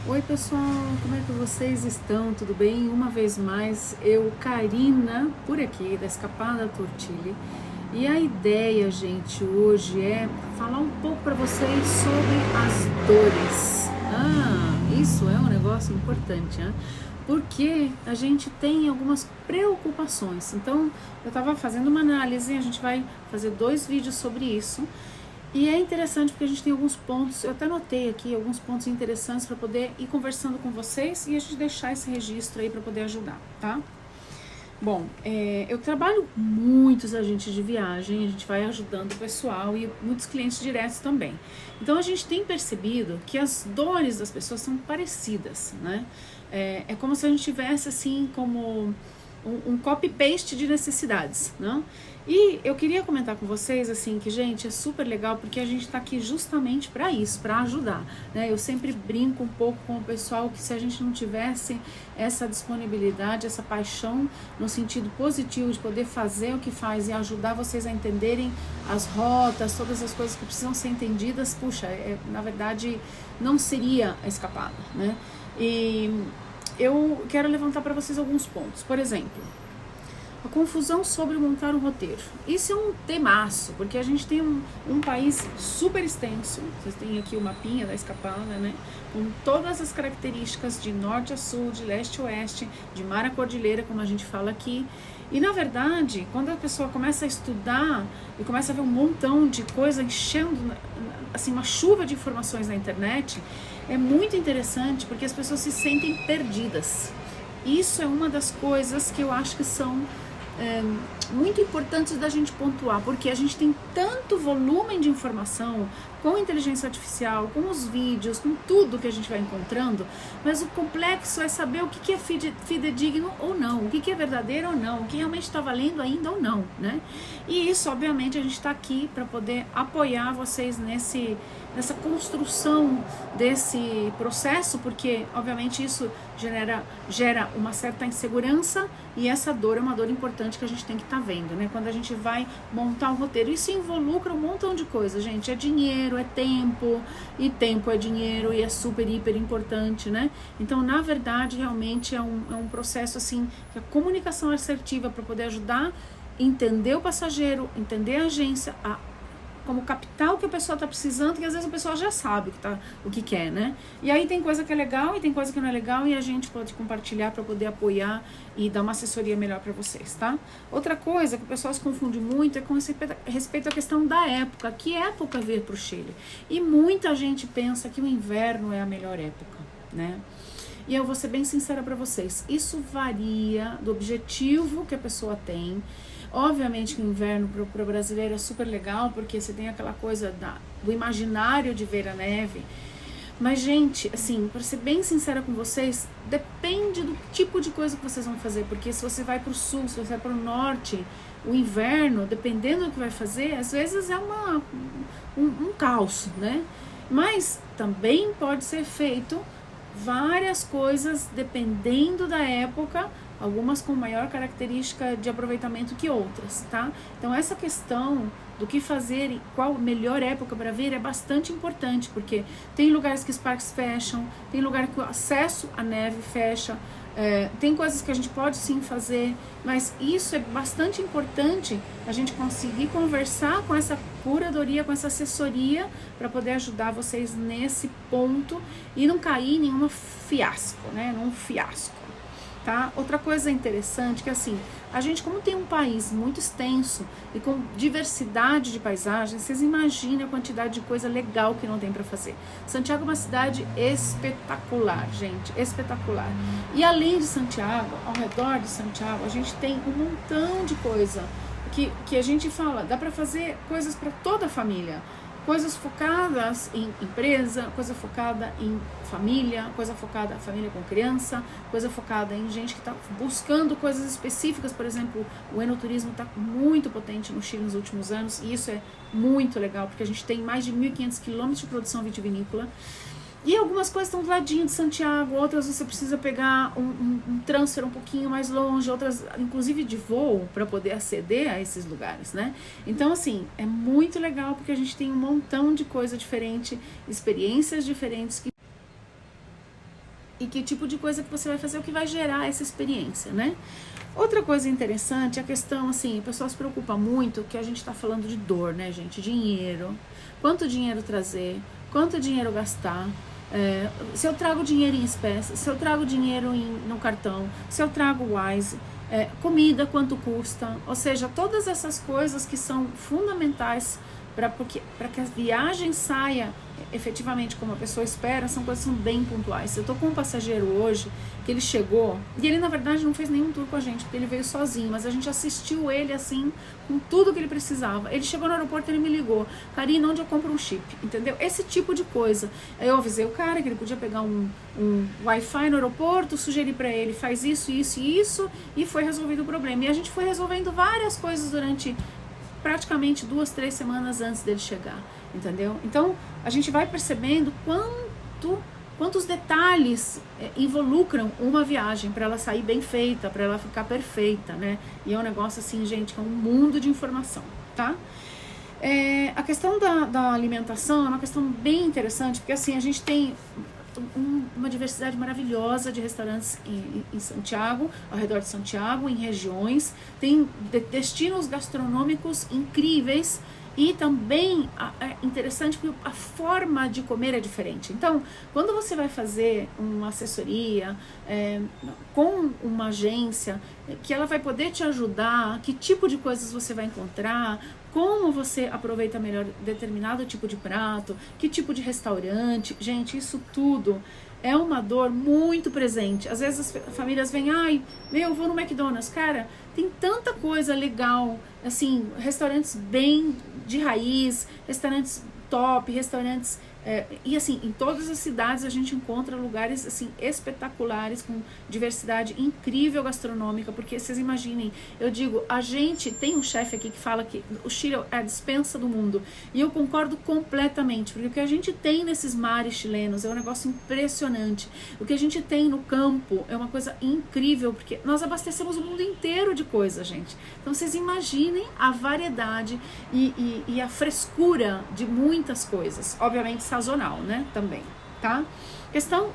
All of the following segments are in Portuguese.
Oi pessoal, como é que vocês estão? Tudo bem? Uma vez mais, eu, Karina, por aqui, da Escapada Tortilli. E a ideia, gente, hoje é falar um pouco para vocês sobre as dores. Isso é um negócio importante, né? Porque a gente tem algumas preocupações. Então, eu estava fazendo uma análise, a gente vai fazer 2 vídeos sobre isso. E é interessante porque a gente tem alguns pontos, eu até notei aqui alguns pontos interessantes para poder ir conversando com vocês e a gente deixar esse registro aí para poder ajudar, tá? Bom, eu trabalho com muitos agentes de viagem, a gente vai ajudando o pessoal e muitos clientes diretos também. Então a gente tem percebido que as dores das pessoas são parecidas, né? É como se a gente tivesse assim como um copy-paste de necessidades, né? E eu queria comentar com vocês assim que, gente, é super legal porque a gente está aqui justamente para isso, para ajudar, né? Eu sempre brinco um pouco com o pessoal que se a gente não tivesse essa disponibilidade, essa paixão no sentido positivo de poder fazer o que faz e ajudar vocês a entenderem as rotas, todas as coisas que precisam ser entendidas, puxa, na verdade não seria a escapada, né? E eu quero levantar para vocês alguns pontos. Por exemplo, a confusão sobre montar um roteiro. Isso é um temaço, porque a gente tem um país super extenso. Vocês têm aqui o mapinha da escapada, né? Com todas as características de norte a sul, de leste a oeste, de mar a cordilheira, como a gente fala aqui. E na verdade, quando a pessoa começa a estudar e começa a ver um montão de coisa enchendo, assim, uma chuva de informações na internet, é muito interessante porque as pessoas se sentem perdidas. Isso é uma das coisas que eu acho que são muito importantes da gente pontuar, porque a gente tem tanto volume de informação com inteligência artificial, com os vídeos, com tudo que a gente vai encontrando, mas o complexo é saber o que é fidedigno ou não, o que é verdadeiro ou não, o que realmente está valendo ainda ou não, né? E isso, obviamente, a gente está aqui para poder apoiar vocês nessa construção desse processo, porque obviamente isso gera uma certa insegurança e essa dor é uma dor importante que a gente tem que estar vendo, né? Quando a gente vai montar um roteiro, isso involucra um montão de coisa, gente, é dinheiro, é tempo, e tempo é dinheiro e é super, hiper importante, né? Então, na verdade, realmente é um processo assim, que a comunicação assertiva para poder ajudar, entender o passageiro, entender a agência, como captar o que a pessoa está precisando, que às vezes a pessoa já sabe o que quer, né? E aí tem coisa que é legal e tem coisa que não é legal e a gente pode compartilhar para poder apoiar e dar uma assessoria melhor para vocês, tá? Outra coisa que o pessoal se confunde muito é com respeito à questão da época. Que época vir para o Chile? E muita gente pensa que o inverno é a melhor época, né? E eu vou ser bem sincera para vocês, isso varia do objetivo que a pessoa tem. Obviamente que o inverno para o brasileiro é super legal, porque você tem aquela coisa do imaginário de ver a neve. Mas, gente, assim, para ser bem sincera com vocês, depende do tipo de coisa que vocês vão fazer. Porque se você vai para o sul, se você vai para o norte, o inverno, dependendo do que vai fazer, às vezes é um caos, né? Mas também pode ser feito várias coisas dependendo da época, algumas com maior característica de aproveitamento que outras, tá? Então essa questão do que fazer e qual a melhor época para vir é bastante importante, porque tem lugares que os parques fecham, tem lugar que o acesso à neve fecha, tem coisas que a gente pode sim fazer, mas isso é bastante importante a gente conseguir conversar com essa curadoria, com essa assessoria para poder ajudar vocês nesse ponto e não cair em nenhum fiasco, né? Num fiasco. Tá? Outra coisa interessante que assim, a gente como tem um país muito extenso e com diversidade de paisagens, vocês imaginem a quantidade de coisa legal que não tem para fazer. Santiago é uma cidade espetacular, gente, espetacular. E além de Santiago, ao redor de Santiago, a gente tem um montão de coisa que a gente fala, dá para fazer coisas para toda a família. Coisas focadas em empresa, coisa focada em família, coisa focada em família com criança, coisa focada em gente que está buscando coisas específicas. Por exemplo, o enoturismo está muito potente no Chile nos últimos anos e isso é muito legal, porque a gente tem mais de 1.500 quilômetros de produção vitivinícola. E algumas coisas estão do ladinho de Santiago, outras você precisa pegar um transfer um pouquinho mais longe, outras inclusive de voo para poder aceder a esses lugares, né? Então assim, é muito legal porque a gente tem um montão de coisa diferente, experiências diferentes que e que tipo de coisa que você vai fazer, o que vai gerar essa experiência, né? Outra coisa interessante é a questão, assim, o pessoal se preocupa muito que a gente está falando de dor, né, gente? Dinheiro, quanto dinheiro trazer, quanto dinheiro gastar, se eu trago dinheiro em espécie, se eu trago dinheiro no cartão, se eu trago Wise, comida, quanto custa, ou seja, todas essas coisas que são fundamentais para que a viagem saia efetivamente como a pessoa espera, são coisas que são bem pontuais. Eu tô com um passageiro hoje, que ele chegou, e ele na verdade não fez nenhum tour com a gente, porque ele veio sozinho, mas a gente assistiu ele assim, com tudo que ele precisava. Ele chegou no aeroporto e ele me ligou: Karina, onde eu compro um chip? Entendeu? Esse tipo de coisa. Eu avisei o cara que ele podia pegar um Wi-Fi no aeroporto, sugeri para ele, faz isso, isso e isso, e foi resolvido o problema. E a gente foi resolvendo várias coisas durante praticamente 2, 3 semanas antes dele chegar, entendeu? Então, a gente vai percebendo quantos detalhes involucram uma viagem para ela sair bem feita, para ela ficar perfeita, né? E é um negócio assim, gente, que é um mundo de informação, tá? A questão da alimentação é uma questão bem interessante, porque assim, a gente tem uma diversidade maravilhosa de restaurantes em Santiago, ao redor de Santiago, em regiões, tem destinos gastronômicos incríveis e também é interessante porque a forma de comer é diferente. Então, quando você vai fazer uma assessoria com uma agência que ela vai poder te ajudar, que tipo de coisas você vai encontrar, como você aproveita melhor determinado tipo de prato, que tipo de restaurante. Gente, isso tudo é uma dor muito presente. Às vezes as famílias vêm, eu vou no McDonald's. Cara, tem tanta coisa legal, assim, restaurantes bem de raiz, restaurantes top, restaurantes... e assim, em todas as cidades a gente encontra lugares assim espetaculares, com diversidade incrível gastronômica, porque vocês imaginem, eu digo, a gente tem um chefe aqui que fala que o Chile é a dispensa do mundo, e eu concordo completamente, porque o que a gente tem nesses mares chilenos é um negócio impressionante, o que a gente tem no campo é uma coisa incrível, porque nós abastecemos o mundo inteiro de coisa, gente. Então vocês imaginem a variedade e a frescura de muitas coisas, obviamente sazonal, né, também, tá?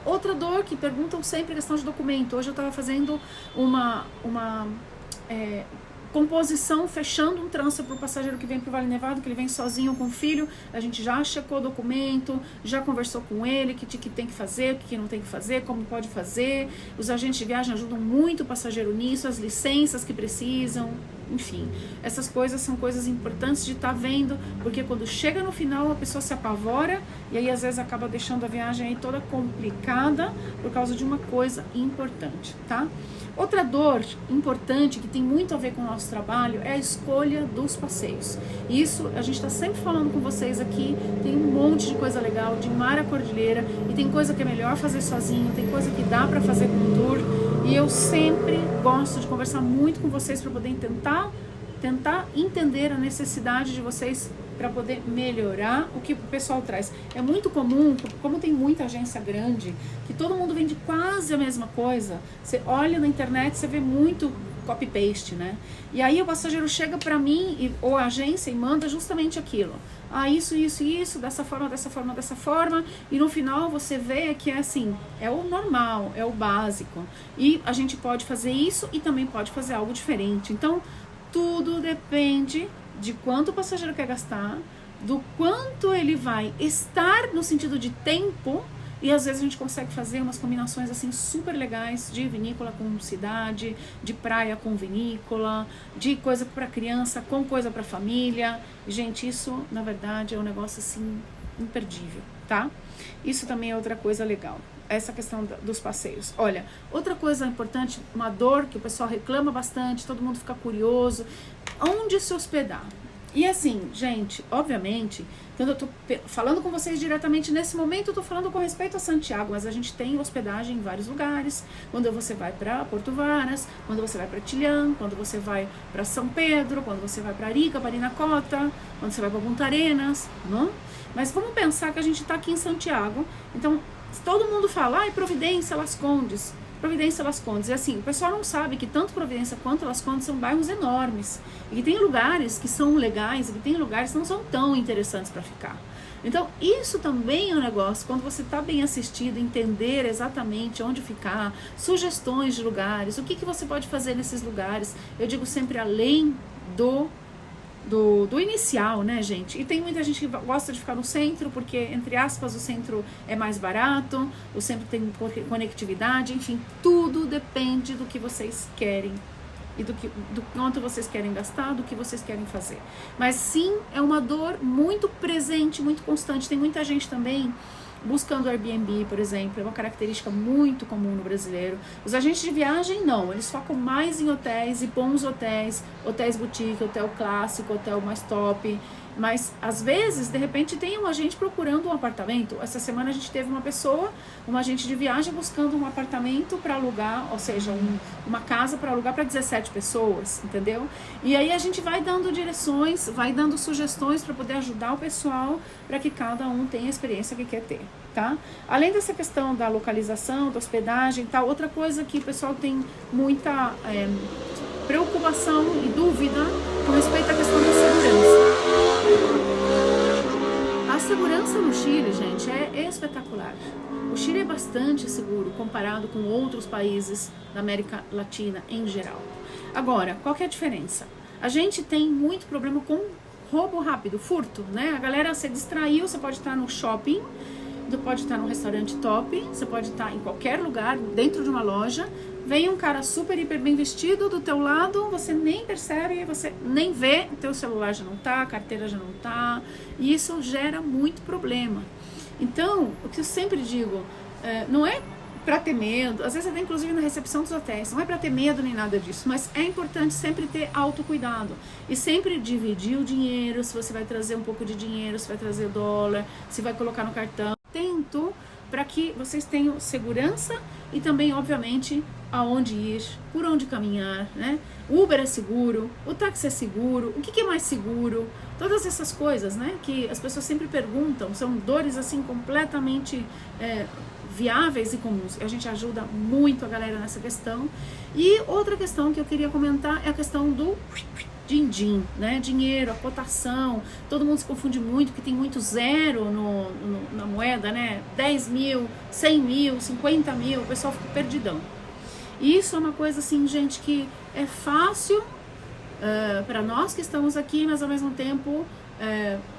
Outra dor que perguntam sempre, questão de documento. Hoje eu estava fazendo uma composição, fechando um transfer para o passageiro que vem para o Vale Nevado, que ele vem sozinho com o filho. A gente já checou o documento, já conversou com ele, o que tem que fazer, o que não tem que fazer, como pode fazer. Os agentes de viagem ajudam muito o passageiro nisso, as licenças que precisam, enfim. Essas coisas são coisas importantes de estar vendo, porque quando chega no final a pessoa se apavora e aí às vezes acaba deixando a viagem aí toda complicada por causa de uma coisa importante, tá? Outra dor importante que tem muito a ver com o nosso trabalho é a escolha dos passeios. Isso a gente está sempre falando com vocês aqui, tem um monte de coisa legal de mar à cordilheira, e tem coisa que é melhor fazer sozinho, tem coisa que dá para fazer com um tour, e eu sempre gosto de conversar muito com vocês para poder tentar entender a necessidade de vocês, para poder melhorar o que o pessoal traz. É muito comum, como tem muita agência grande, que todo mundo vende quase a mesma coisa. Você olha na internet, você vê muito copy-paste, né? E aí o passageiro chega para mim, ou a agência, e manda justamente aquilo. Isso, dessa forma, e no final você vê que é assim, é o normal, é o básico. E a gente pode fazer isso e também pode fazer algo diferente. Então, tudo depende de quanto o passageiro quer gastar, do quanto ele vai estar no sentido de tempo, e às vezes a gente consegue fazer umas combinações assim super legais de vinícola com cidade, de praia com vinícola, de coisa para criança com coisa para família. Gente, isso na verdade é um negócio assim imperdível, tá? Isso também é outra coisa legal, essa questão dos passeios. Olha, outra coisa importante, uma dor que o pessoal reclama bastante, todo mundo fica curioso, onde se hospedar. E assim, gente, obviamente, quando eu tô falando com vocês diretamente nesse momento, eu tô falando com respeito a Santiago, mas a gente tem hospedagem em vários lugares. Quando você vai para Porto Varas, quando você vai para Chillán, quando você vai para São Pedro, quando você vai para Arica, Parinacota, quando você vai para Punta Arenas, não? Mas vamos pensar que a gente tá aqui em Santiago, então todo mundo fala, Providência, Las Condes. Providência, Las Condes. E assim, o pessoal não sabe que tanto Providência quanto Las Condes são bairros enormes. E que tem lugares que são legais e que tem lugares que não são tão interessantes para ficar. Então, isso também é um negócio, quando você está bem assistido, entender exatamente onde ficar, sugestões de lugares, o que você pode fazer nesses lugares. Eu digo sempre além do inicial, né, gente? E tem muita gente que gosta de ficar no centro, porque, entre aspas, o centro é mais barato, o centro tem conectividade, enfim, tudo depende do que vocês querem e do quanto vocês querem gastar, do que vocês querem fazer. Mas sim, é uma dor muito presente, muito constante. Tem muita gente também buscando Airbnb, por exemplo, é uma característica muito comum no brasileiro. Os agentes de viagem não, eles focam mais em hotéis e bons hotéis, hotéis boutique, hotel clássico, hotel mais top. Mas às vezes, de repente, tem um agente procurando um apartamento. Essa semana a gente teve uma pessoa, um agente de viagem buscando um apartamento para alugar, ou seja, uma casa para alugar para 17 pessoas, entendeu? E aí a gente vai dando direções, vai dando sugestões para poder ajudar o pessoal, para que cada um tenha a experiência que quer ter, tá? Além dessa questão da localização, da hospedagem e tal, outra coisa que o pessoal tem muita preocupação e dúvida com respeito à questão da segurança. A segurança no Chile, gente, é espetacular. O Chile é bastante seguro comparado com outros países da América Latina em geral. Agora, qual que é a diferença? A gente tem muito problema com roubo rápido, furto, né? A galera se distraiu, você pode estar no shopping, você pode estar num restaurante top, você pode estar em qualquer lugar, dentro de uma loja, vem um cara super, hiper bem vestido do teu lado, você nem percebe, você nem vê, teu celular já não tá, a carteira já não tá, e isso gera muito problema. Então, o que eu sempre digo, não é para ter medo, às vezes até inclusive na recepção dos hotéis, não é para ter medo nem nada disso, mas é importante sempre ter autocuidado e sempre dividir o dinheiro, se você vai trazer um pouco de dinheiro, se vai trazer dólar, se vai colocar no cartão, atento para que vocês tenham segurança e também, obviamente, aonde ir, por onde caminhar, né? O Uber é seguro, o táxi é seguro, o que é mais seguro? Todas essas coisas, né? Que as pessoas sempre perguntam, são dores assim completamente viáveis e comuns. A gente ajuda muito a galera nessa questão. E outra questão que eu queria comentar é a questão do din-din, né? Dinheiro, a cotação. Todo mundo se confunde muito, porque tem muito zero na moeda, né? 10 mil, 100 mil, 50 mil, o pessoal fica perdidão. E isso é uma coisa assim, gente, que é fácil para nós que estamos aqui, mas ao mesmo tempo,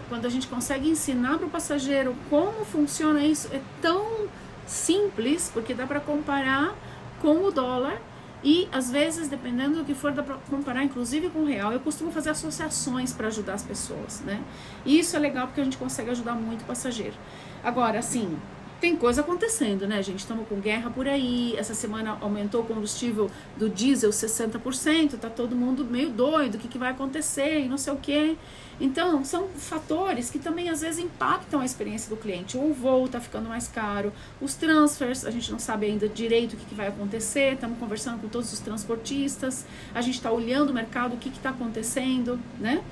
quando a gente consegue ensinar para o passageiro como funciona isso, é tão simples, porque dá para comparar com o dólar. E, às vezes, dependendo do que for, dá para comparar, inclusive, com o real. Eu costumo fazer associações para ajudar as pessoas, né? E isso é legal porque a gente consegue ajudar muito o passageiro. Agora, assim, tem coisa acontecendo, né, gente? Estamos com guerra por aí. Essa semana aumentou o combustível do diesel 60%. Tá todo mundo meio doido. O que vai acontecer e não sei o quê. Então, são fatores que também às vezes impactam a experiência do cliente. O voo está ficando mais caro, os transfers, a gente não sabe ainda direito o que vai acontecer, estamos conversando com todos os transportistas, a gente está olhando o mercado, o que está acontecendo, né?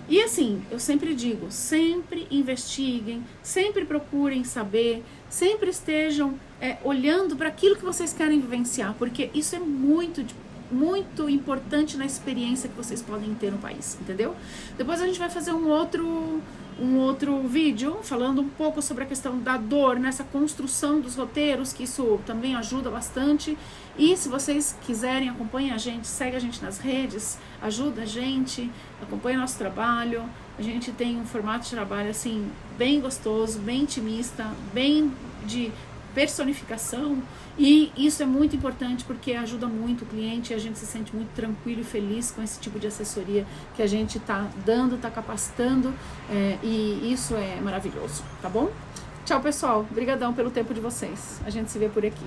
E assim, eu sempre digo, sempre investiguem, sempre procurem saber, sempre estejam olhando para aquilo que vocês querem vivenciar, porque isso é muito importante na experiência que vocês podem ter no país, entendeu? Depois a gente vai fazer um outro vídeo falando um pouco sobre a questão da dor nessa construção dos roteiros, que isso também ajuda bastante. E se vocês quiserem, acompanhem a gente, segue a gente nas redes, ajuda a gente, acompanha nosso trabalho. A gente tem um formato de trabalho assim bem gostoso, bem intimista, bem de personificação, e isso é muito importante porque ajuda muito o cliente e a gente se sente muito tranquilo e feliz com esse tipo de assessoria que a gente está dando, está capacitando, e isso é maravilhoso, tá bom? Tchau, pessoal, obrigadão pelo tempo de vocês, a gente se vê por aqui.